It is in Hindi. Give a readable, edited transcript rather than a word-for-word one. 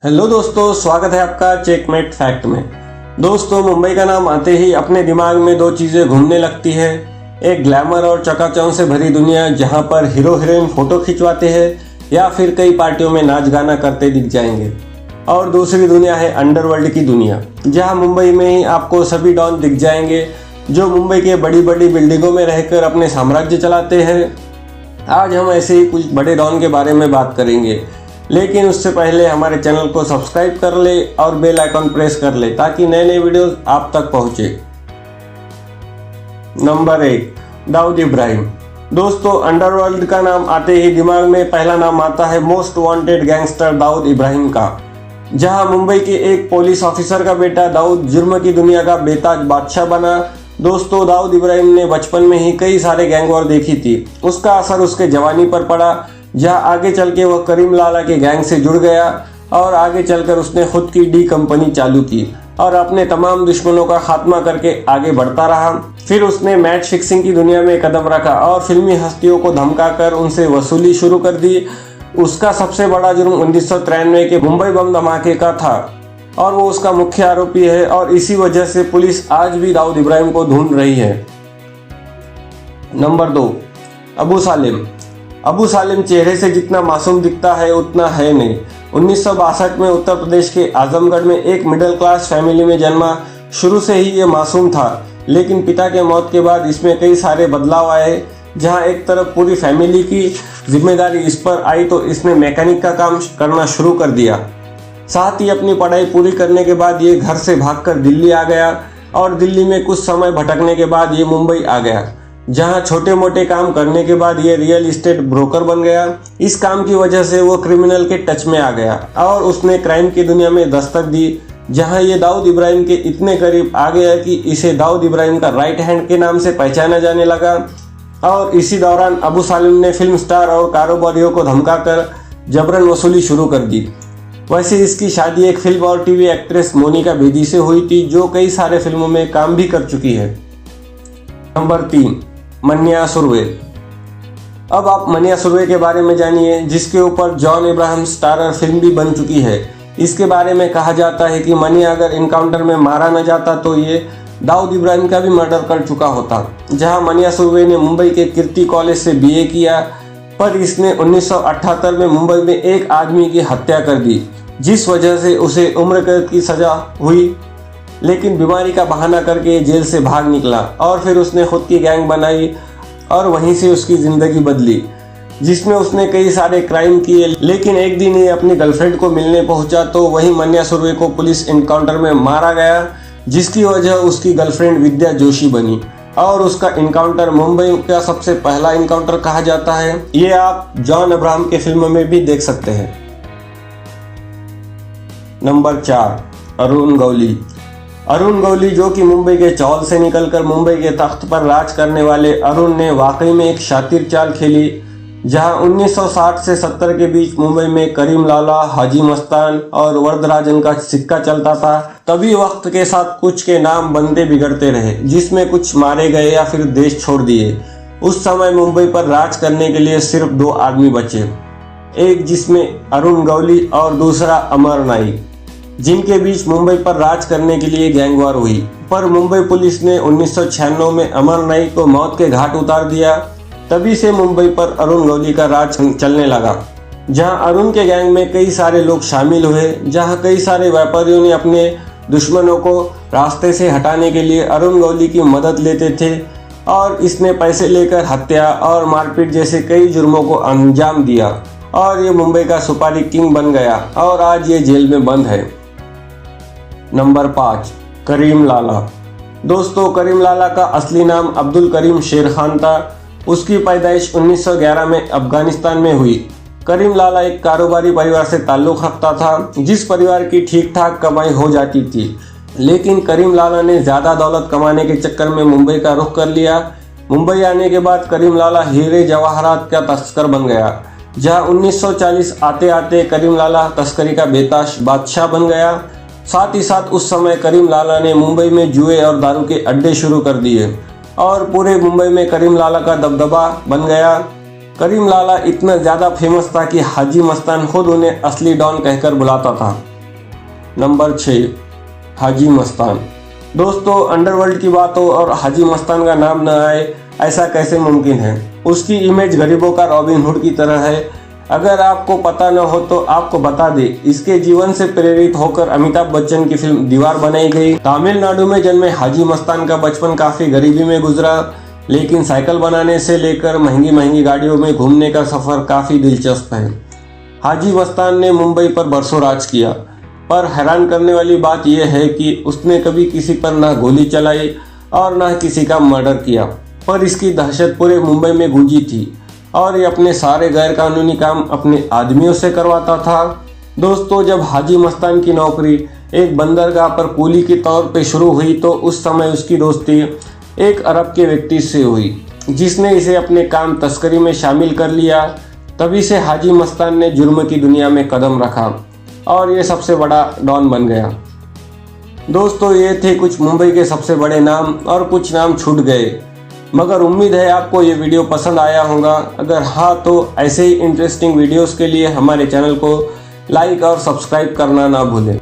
हेलो दोस्तों, स्वागत है आपका चेकमेट फैक्ट में। दोस्तों, मुंबई का नाम आते ही अपने दिमाग में दो चीज़ें घूमने लगती है। एक ग्लैमर और चकाचौंध से भरी दुनिया जहां पर हीरो हीरोइन फोटो खिंचवाते हैं या फिर कई पार्टियों में नाच गाना करते दिख जाएंगे। और दूसरी दुनिया है अंडरवर्ल्ड की दुनिया, जहां मुंबई में ही आपको सभी डॉन दिख जाएंगे जो मुंबई के बड़ी बड़ी बिल्डिंगों में रहकर अपने साम्राज्य चलाते हैं। आज हम ऐसे ही कुछ बड़े डॉन के बारे में बात करेंगे, लेकिन उससे पहले हमारे चैनल को सब्सक्राइब कर ले और बेल आइकन प्रेस कर ले ताकि नए नए वीडियोस आप तक पहुंचे। नंबर 1, दाऊद इब्राहिम। दोस्तों, अंडरवर्ल्ड का नाम आते ही दिमाग में पहला नाम आता है most wanted gangster Dawood Ibrahim का। जहां मुंबई के एक पुलिस ऑफिसर का बेटा दाऊद जुर्म की दुनिया का बेताज बादशाह बना। दोस्तों, दाऊद इब्राहिम ने बचपन में ही कई सारे गैंग वॉर देखी थी। उसका असर उसके जवानी पर पड़ा, जहां आगे चल के वह करीम लाला के गैंग से जुड़ गया और आगे चलकर उसने खुद की डी कंपनी चालू की और अपने तमाम दुश्मनों का खात्मा करके आगे बढ़ता रहा। फिर उसने मैच फिक्सिंग की दुनिया में कदम रखा और फिल्मी हस्तियों को धमकाकर उनसे वसूली शुरू कर दी। उसका सबसे बड़ा जुर्म 1993 के मुंबई बम धमाके का था और वो उसका मुख्य आरोपी है और इसी वजह से पुलिस आज भी दाऊद इब्राहिम को ढूंढ रही है। नंबर 2, अबू सालिम। अबू सालिम चेहरे से जितना मासूम दिखता है उतना है नहीं। 1962 में उत्तर प्रदेश के आजमगढ़ में एक मिडिल क्लास फैमिली में जन्मा। शुरू से ही ये मासूम था, लेकिन पिता के मौत के बाद इसमें कई सारे बदलाव आए। जहां एक तरफ पूरी फैमिली की जिम्मेदारी इस पर आई तो इसने मैकेनिक का काम करना शुरू कर दिया। साथ ही अपनी पढ़ाई पूरी करने के बाद ये घर से भागकर दिल्ली आ गया और दिल्ली में कुछ समय भटकने के बाद ये मुंबई आ गया, जहां छोटे मोटे काम करने के बाद ये रियल एस्टेट ब्रोकर बन गया। इस काम की वजह से वो क्रिमिनल के टच में आ गया और उसने क्राइम की दुनिया में दस्तक दी, जहां ये दाऊद इब्राहिम के इतने करीब आ गया कि इसे दाऊद इब्राहिम का राइट हैंड के नाम से पहचाना जाने लगा। और इसी दौरान अबू सालिम ने फिल्म स्टार और कारोबारियों को धमकाकर जबरन वसूली शुरू कर दी। वैसे इसकी शादी एक फिल्म और टीवी एक्ट्रेस मोनिका बेदी से हुई थी, जो कई सारे फिल्मों में काम भी कर चुकी है। नंबर 3, मन्या सुरवे। अब आप मन्या सुरवे के बारे में जानिए, जिसके ऊपर जॉन इब्राहिम स्टारर फिल्म भी बन चुकी है। इसके बारे में कहा जाता है कि मन्या अगर इनकाउंटर में मारा न जाता तो ये दाऊद इब्राहिम का भी मर्डर कर चुका होता। जहां मन्या सुरवे ने मुंबई के कीर्ति कॉलेज से बीए किया, पर इसने 1978 में मुंबई में एक आदमी की हत्या कर दी, जिस वजह से उसे उम्र कैद की सजा हुई। लेकिन बीमारी का बहाना करके जेल से भाग निकला और फिर उसने खुद की गैंग बनाई और वहीं से उसकी ज़िंदगी बदली, जिसमें उसने कई सारे क्राइम किए। लेकिन एक दिन ये अपनी गर्लफ्रेंड को मिलने पहुंचा तो वहीं मन्या सुरवे को पुलिस इनकाउंटर में मारा गया, जिसकी वजह उसकी गर्लफ्रेंड विद्या जोशी बनी और उसका इनकाउंटर मुंबई का सबसे पहला इनकाउंटर कहा जाता है। ये आप जॉन अब्राहम के फिल्म में भी देख सकते हैं। नंबर 4, अरुण गौली। अरुण गौली, जो कि मुंबई के चौल से निकलकर मुंबई के तख्त पर राज करने वाले अरुण ने वाकई में एक शातिर चाल खेली। जहां 1960 से 70 के बीच मुंबई में करीम लाला, हाजी मस्तान और वरदराजन का सिक्का चलता था। तभी वक्त के साथ कुछ के नाम बनते बिगड़ते रहे, जिसमें कुछ मारे गए या फिर देश छोड़ दिए। उस समय मुंबई पर राज करने के लिए सिर्फ 2 आदमी बचे, एक जिसमें अरुण गौली और दूसरा अमर नाइक, जिनके बीच मुंबई पर राज करने के लिए गैंग वॉर हुई। पर मुंबई पुलिस ने 1996 में अमर नाइक को मौत के घाट उतार दिया। तभी से मुंबई पर अरुण गौली का राज चलने लगा। जहां अरुण के गैंग में कई सारे लोग शामिल हुए, जहां कई सारे व्यापारियों ने अपने दुश्मनों को रास्ते से हटाने के लिए अरुण गौली की मदद लेते थे और इसने पैसे लेकर हत्या और मारपीट जैसे कई जुर्मों को अंजाम दिया और ये मुंबई का सुपारी किंग बन गया और आज ये जेल में बंद है। नंबर 5, करीम लाला। दोस्तों, करीम लाला का असली नाम अब्दुल करीम शेर खान था। उसकी पैदाइश 1911 में अफगानिस्तान में हुई। करीम लाला एक कारोबारी परिवार से ताल्लुक़ रखता था, जिस परिवार की ठीक ठाक कमाई हो जाती थी। लेकिन करीम लाला ने ज़्यादा दौलत कमाने के चक्कर में मुंबई का रुख कर लिया। मुंबई आने के बाद करीम लाला हीरे जवाहरात का तस्कर बन गया। जहां 1940 आते आते करीम लाला तस्करी का बेताज बादशाह बन गया। साथ ही साथ उस समय करीम लाला ने मुंबई में जुए और दारू के अड्डे शुरू कर दिए और पूरे मुंबई में करीम लाला का दबदबा बन गया। करीम लाला इतना ज़्यादा फेमस था कि हाजी मस्तान खुद उन्हें असली डॉन कहकर बुलाता था। नंबर 6, हाजी मस्तान। दोस्तों, अंडरवर्ल्ड की बात हो और हाजी मस्तान का नाम न आए, ऐसा कैसे मुमकिन है। उसकी इमेज गरीबों का रॉबिन हुड की तरह है। अगर आपको पता न हो तो आपको बता दे, इसके जीवन से प्रेरित होकर अमिताभ बच्चन की फिल्म दीवार बनाई गई। तमिलनाडु में जन्मे हाजी मस्तान का बचपन काफ़ी गरीबी में गुजरा, लेकिन साइकिल बनाने से लेकर महंगी महंगी गाड़ियों में घूमने का सफ़र काफ़ी दिलचस्प है। हाजी मस्तान ने मुंबई पर बरसों राज किया, पर हैरान करने वाली बात यह है कि उसने कभी किसी पर ना गोली चलाई और ना किसी का मर्डर किया, पर इसकी दहशत पूरे मुंबई में गूंजी थी और ये अपने सारे गैर कानूनी काम अपने आदमियों से करवाता था। दोस्तों, जब हाजी मस्तान की नौकरी एक बंदरगाह पर कूली के तौर पे शुरू हुई तो उस समय उसकी दोस्ती एक अरब के व्यक्ति से हुई, जिसने इसे अपने काम तस्करी में शामिल कर लिया। तभी से हाजी मस्तान ने जुर्म की दुनिया में कदम रखा और ये सबसे बड़ा डॉन बन गया। दोस्तों, ये थे कुछ मुंबई के सबसे बड़े नाम और कुछ नाम छूट गए, मगर उम्मीद है आपको ये वीडियो पसंद आया होगा। अगर हाँ तो ऐसे ही इंटरेस्टिंग वीडियोस के लिए हमारे चैनल को लाइक और सब्सक्राइब करना ना भूलें।